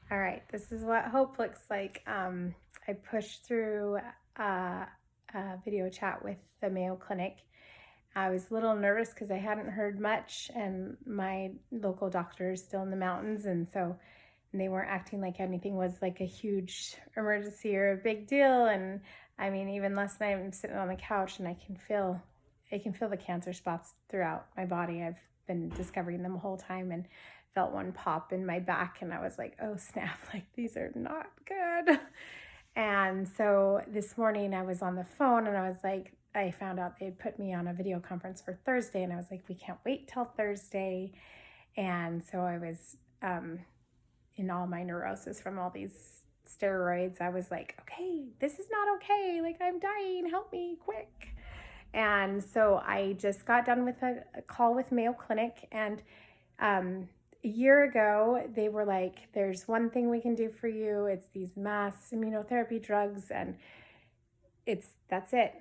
All right, this is what hope looks like. I pushed through a video chat with the Mayo Clinic. I was a little nervous because I hadn't heard much, and my local doctor is still in the mountains, and they weren't acting like anything was like a huge emergency or a big deal. And I mean, even last night I'm sitting on the couch and I can feel the cancer spots throughout my body. I've been discovering them the whole time, and felt one pop in my back, and I was like, oh snap, like these are not good. And so this morning I was on the phone and I was like, I found out they'd put me on a video conference for Thursday, and I was like, we can't wait till Thursday. And so I was in all my neurosis from all these steroids. I was like, okay, this is not okay. Like, I'm dying. Help me quick. And so I just got done with a call with Mayo Clinic, and a year ago, they were like, there's one thing we can do for you. It's these mass immunotherapy drugs, and that's it.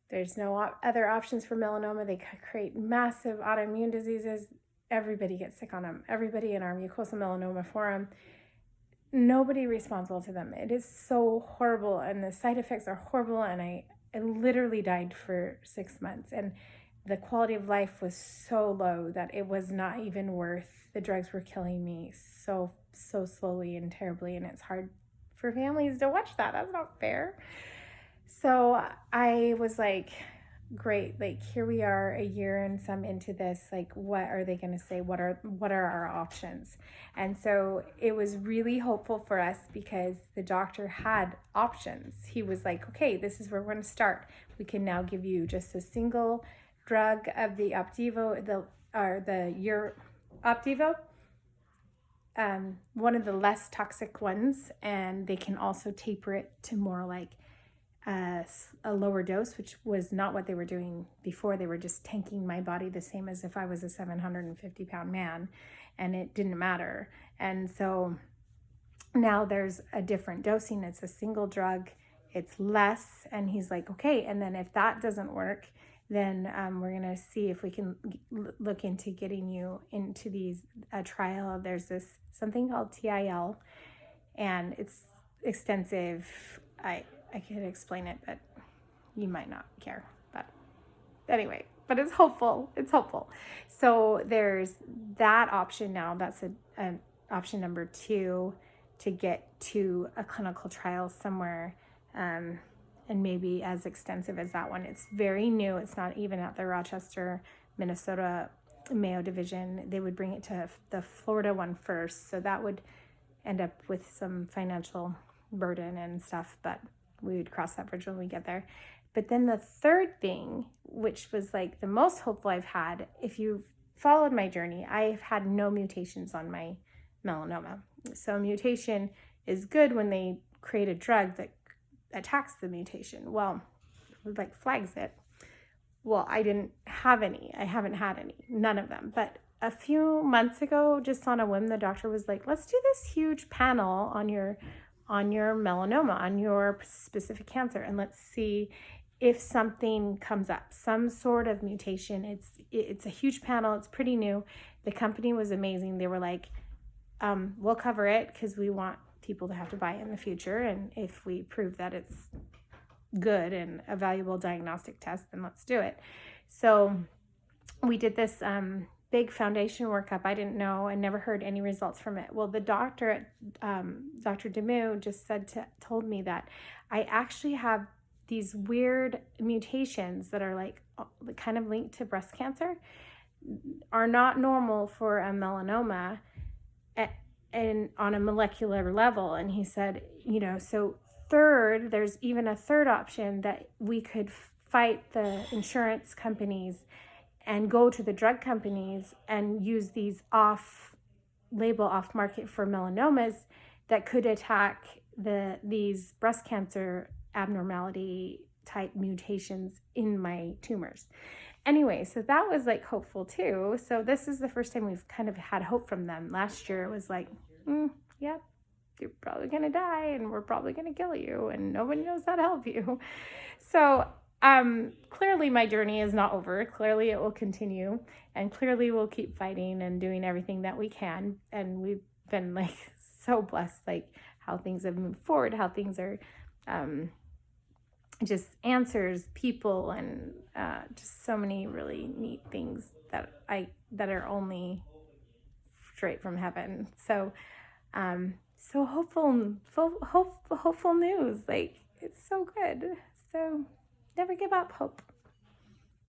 There's no other options for melanoma. They create massive autoimmune diseases. Everybody gets sick on them. Everybody in our mucosal melanoma forum, nobody responsible to them. It is so horrible, and the side effects are horrible, and I literally died for 6 months, and the quality of life was so low that it was not even worth. The drugs were killing me so slowly and terribly, and it's hard for families to watch that. That's not fair. So I was like, great, like here we are a year and some into this, like what are they going to say, what are our options? And so it was really hopeful for us because the doctor had options. He was like, okay, this is where we're going to start. We can now give you just a single drug of the Opdivo, your Opdivo, one of the less toxic ones, and they can also taper it to more like a lower dose, which was not what they were doing before. They were just tanking my body the same as if I was a 750-pound man, and it didn't matter. And so now there's a different dosing. It's a single drug. It's less. And he's like, okay. And then if that doesn't work, then we're going to see if we can look into getting you into a trial. There's something called TIL, and it's extensive. I could explain it, but you might not care. But anyway, but it's hopeful. It's hopeful. So there's that option now. That's an option number 2 to get to a clinical trial somewhere, and maybe as extensive as that one. It's very new. It's not even at the Rochester, Minnesota Mayo division. They would bring it to the Florida one first. So that would end up with some financial burden and stuff, but we would cross that bridge when we get there. But then the third thing, which was like the most hopeful I've had, if you've followed my journey, I've had no mutations on my melanoma. So mutation is good when they create a drug that attacks the mutation. Well, like flags it. Well, I didn't have any. I haven't had any, none of them. But a few months ago, just on a whim, the doctor was like, let's do this huge panel on your melanoma, on your specific cancer, and let's see if something comes up, some sort of mutation. It's a huge panel. It's pretty new. The company was amazing. They were like, we'll cover it because we want people to have to buy it in the future, and if we prove that it's good and a valuable diagnostic test, then let's do it. So we did this big foundation workup. I didn't know. I never heard any results from it. Well, the doctor, Dr. Demu, just told me that I actually have these weird mutations that are like kind of linked to breast cancer, are not normal for a melanoma, and on a molecular level. And he said, so there's even a third option that we could fight the insurance companies and go to the drug companies and use these off-label, off-market for melanomas that could attack these breast cancer abnormality type mutations in my tumors. Anyway, so that was like hopeful too. So this is the first time we've kind of had hope from them. Last year it was like, yeah, you're probably going to die and we're probably going to kill you and nobody knows how to help you. So clearly my journey is not over. Clearly it will continue, and clearly we'll keep fighting and doing everything that we can. And we've been like so blessed, like how things have moved forward, how things are just answers, people, and just so many really neat things that are only straight from heaven. So hopeful news. Like, it's so good. So never give up hope.